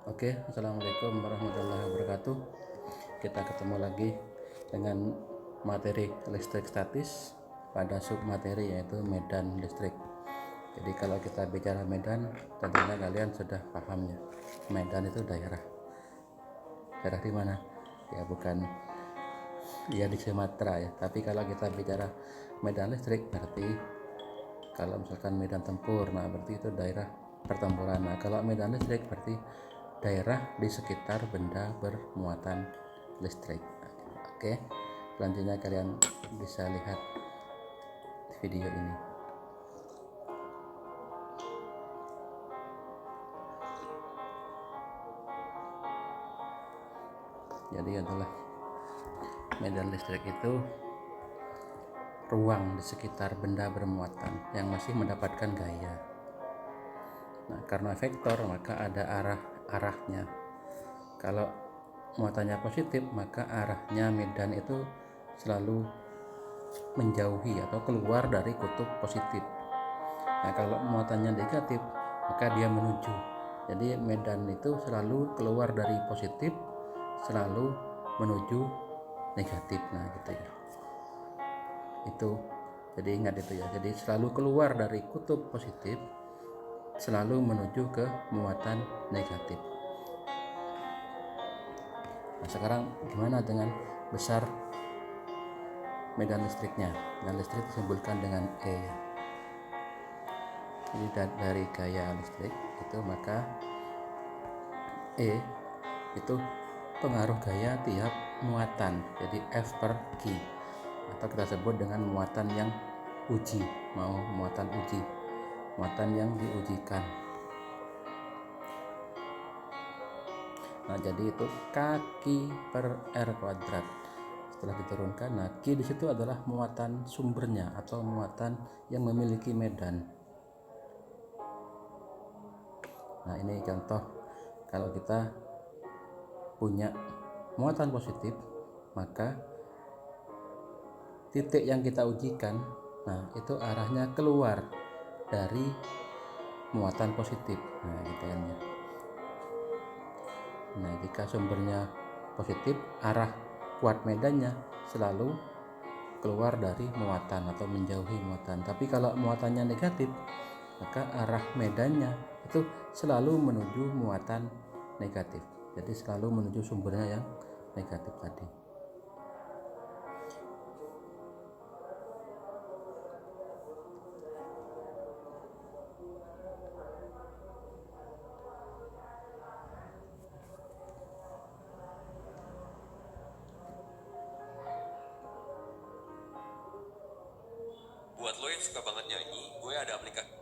Oke, assalamualaikum warahmatullahi wabarakatuh. Kita ketemu lagi dengan materi listrik statis pada submateri yaitu medan listrik. Jadi kalau kita bicara medan, tentunya kalian sudah pahamnya. Medan itu daerah. Daerah di mana? Ya bukan ya di Sumatera ya. Tapi kalau kita bicara medan listrik berarti kalau misalkan medan tempur, nah berarti itu daerah pertempuran. Nah kalau medan listrik berarti daerah di sekitar benda bermuatan listrik. Oke, selanjutnya kalian bisa lihat video ini. Jadi adalah medan listrik itu ruang di sekitar benda bermuatan yang masih mendapatkan gaya. Nah, karena vektor maka ada arahnya. Kalau muatannya positif maka arahnya medan itu selalu menjauhi atau keluar dari kutub positif. Nah, kalau muatannya negatif maka dia menuju. Jadi medan itu selalu keluar dari positif, selalu menuju negatif. Nah, gitu ya. Itu jadi ingat itu ya. Jadi selalu keluar dari kutub positif, selalu menuju ke muatan negatif. Nah, sekarang gimana dengan besar medan listriknya? Medan listrik disimbolkan dengan E. Jadi dari gaya listrik itu maka E itu pengaruh gaya tiap muatan. Jadi F per Q atau kita sebut dengan muatan yang uji, muatan uji, muatan yang diujikan. Nah, jadi itu kaki per R kuadrat. Setelah diturunkan, nah Q di situ adalah muatan sumbernya atau muatan yang memiliki medan. Nah, ini contoh kalau kita punya muatan positif, maka titik yang kita ujikan, nah itu arahnya keluar dari muatan positif. Nah, gitu kan ya. Nah, jika sumbernya positif, arah kuat medannya selalu keluar dari muatan atau menjauhi muatan. Tapi kalau muatannya negatif, maka arah medannya itu selalu menuju muatan negatif. Jadi selalu menuju sumbernya yang negatif tadi. Buat lo yang suka banget nyanyi, gue ada aplikasi.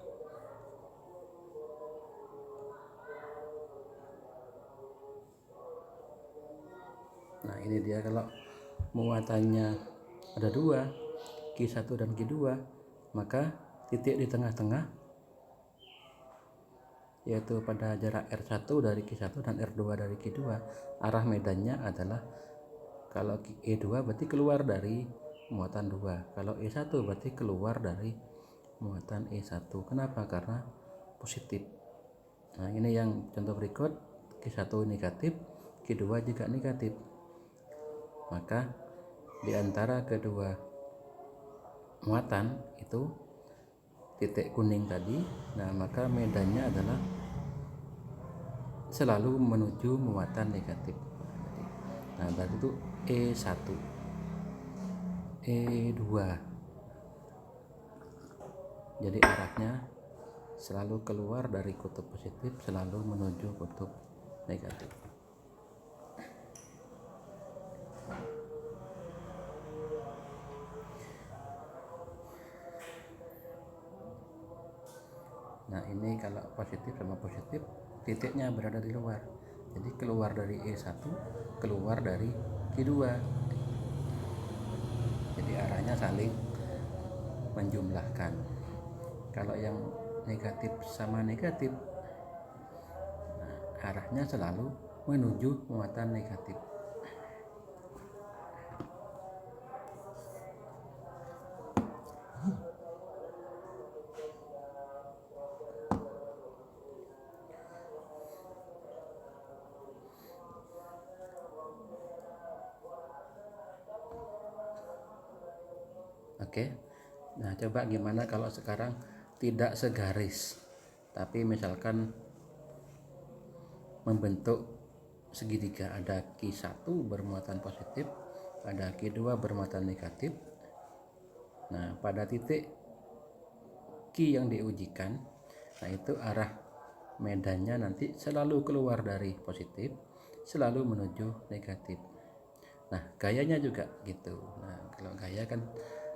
Nah, ini dia kalau muatannya ada dua, Q1 dan Q2, maka titik di tengah-tengah yaitu pada jarak R1 dari Q1 dan R2 dari Q2, arah medannya adalah kalau E2 berarti keluar dari muatan 2, kalau E1 berarti keluar dari muatan E1. Kenapa? Karena positif. Nah, ini yang contoh berikut, Q1 negatif, Q2 juga negatif. Maka di antara kedua muatan itu titik kuning tadi, nah maka medannya adalah selalu menuju muatan negatif. Nah, berarti itu E1, E2. Jadi arahnya selalu keluar dari kutub positif, selalu menuju kutub negatif. Nah, ini kalau positif sama positif, titiknya berada di luar. Jadi keluar dari E1, keluar dari Q2. Jadi arahnya saling menjumlahkan. Kalau yang negatif sama negatif, nah, arahnya selalu menuju muatan negatif. Oke. Nah, coba gimana kalau sekarang tidak segaris, tapi misalkan membentuk segitiga, ada Q1 bermuatan positif, ada Q2 bermuatan negatif. Nah, pada titik Q yang diujikan, nah itu arah medannya nanti selalu keluar dari positif, selalu menuju negatif. Nah, gayanya juga gitu. Nah, kalau gaya kan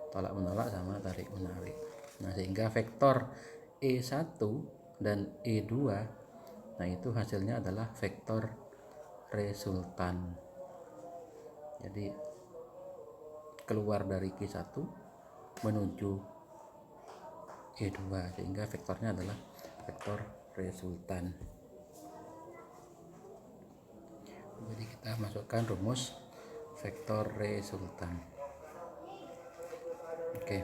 tolak menolak sama tarik menarik. Nah, sehingga vektor E1 dan E2, nah itu hasilnya adalah vektor resultan. Jadi keluar dari Q1 menuju E2, sehingga vektornya adalah vektor resultan. Jadi kita masukkan rumus vektor resultan. Oke.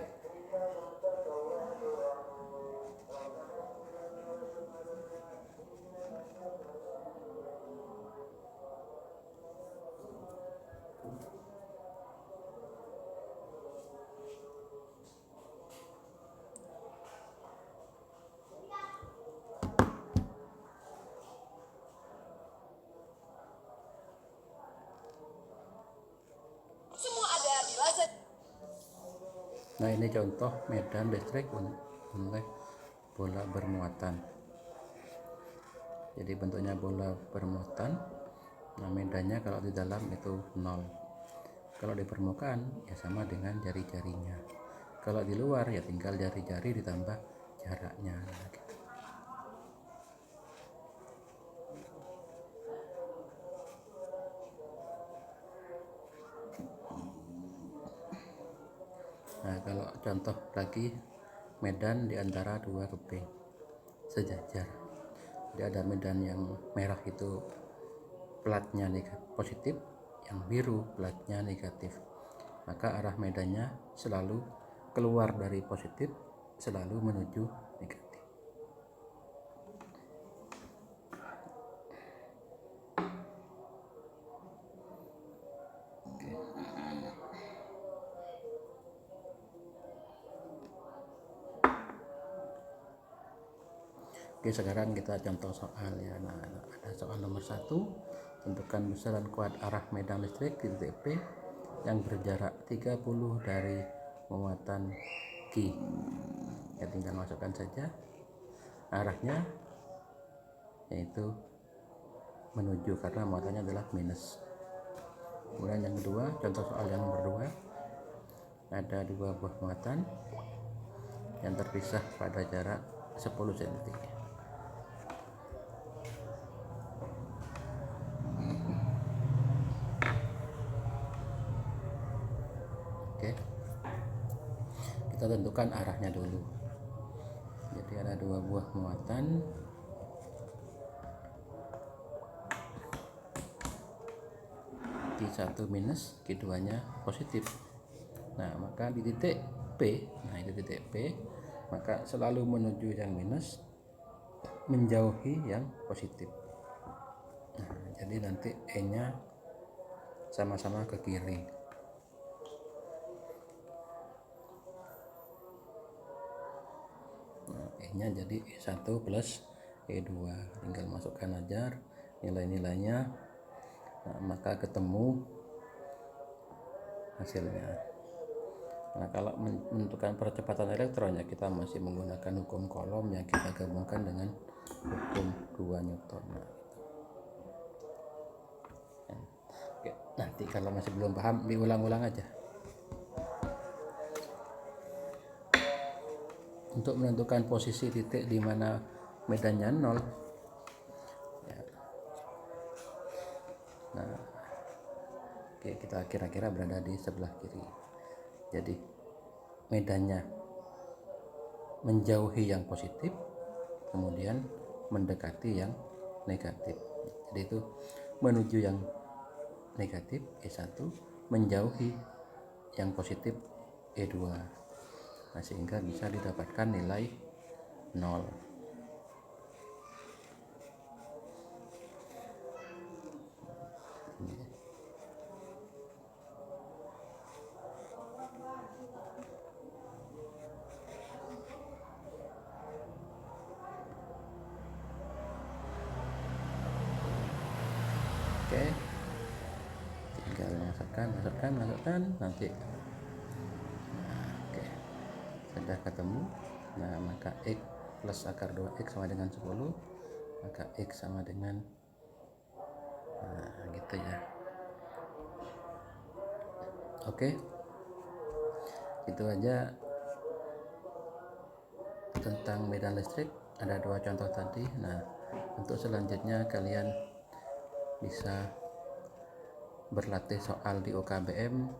Nah, ini contoh medan listrik oleh bola bermuatan. Jadi bentuknya bola bermuatan. Nah, medannya kalau di dalam itu 0. Kalau di permukaan ya sama dengan jari-jarinya. Kalau di luar ya tinggal jari-jari ditambah jaraknya. Nah, gitu. Nah, kalau contoh lagi medan di antara dua keping sejajar. Jadi ada medan yang merah itu platnya positif, yang biru platnya negatif. Maka arah medannya selalu keluar dari positif, selalu menuju negatif. Oke, sekarang kita contoh soal ya. Nah, ada soal nomor 1, tentukan besaran kuat arah medan listrik di titik P yang berjarak 30 dari muatan Q. Ya, tinggal masukkan saja arahnya, yaitu menuju karena muatannya adalah minus. Kemudian yang kedua, contoh soal yang nomor 2, ada dua buah muatan yang terpisah pada jarak 10 cm. Oke, kita tentukan arahnya dulu. Jadi ada dua buah muatan Q1 minus, Q2 nya positif. Nah, maka di titik P, nah itu titik P, maka selalu menuju yang minus, menjauhi yang positif. Nah, jadi nanti E nya sama-sama ke kiri. Nah, E nya jadi E1 plus E2, tinggal masukkan aja nilai-nilainya. Nah, maka ketemu hasilnya. Nah, kalau menentukan percepatan elektron ya kita masih menggunakan hukum Coulomb yang kita gabungkan dengan hukum 2 Newton. Nah, oke, nanti kalau masih belum paham diulang-ulang aja. Untuk menentukan posisi titik di mana medannya 0 ya. Nah, oke, kita kira-kira berada di sebelah kiri. Jadi medannya menjauhi yang positif, kemudian mendekati yang negatif. Jadi itu menuju yang negatif E1, menjauhi yang positif E2. Nah, sehingga bisa didapatkan nilai 0. Oke, tinggal masukkan nanti. Nah, oke, sudah ketemu. Nah, maka X plus akar 2X sama dengan 10, maka X sama dengan, nah gitu ya. Oke, itu aja tentang medan listrik. Ada 2 contoh tadi. Nah, untuk selanjutnya kalian bisa berlatih soal di UKBM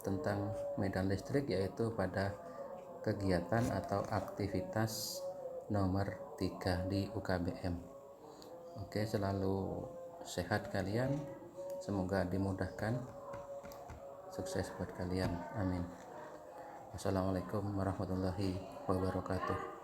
tentang medan listrik, yaitu pada kegiatan atau aktivitas nomor 3 di UKBM. Oke, selalu sehat kalian, semoga dimudahkan, sukses buat kalian, amin. Wassalamualaikum warahmatullahi wabarakatuh.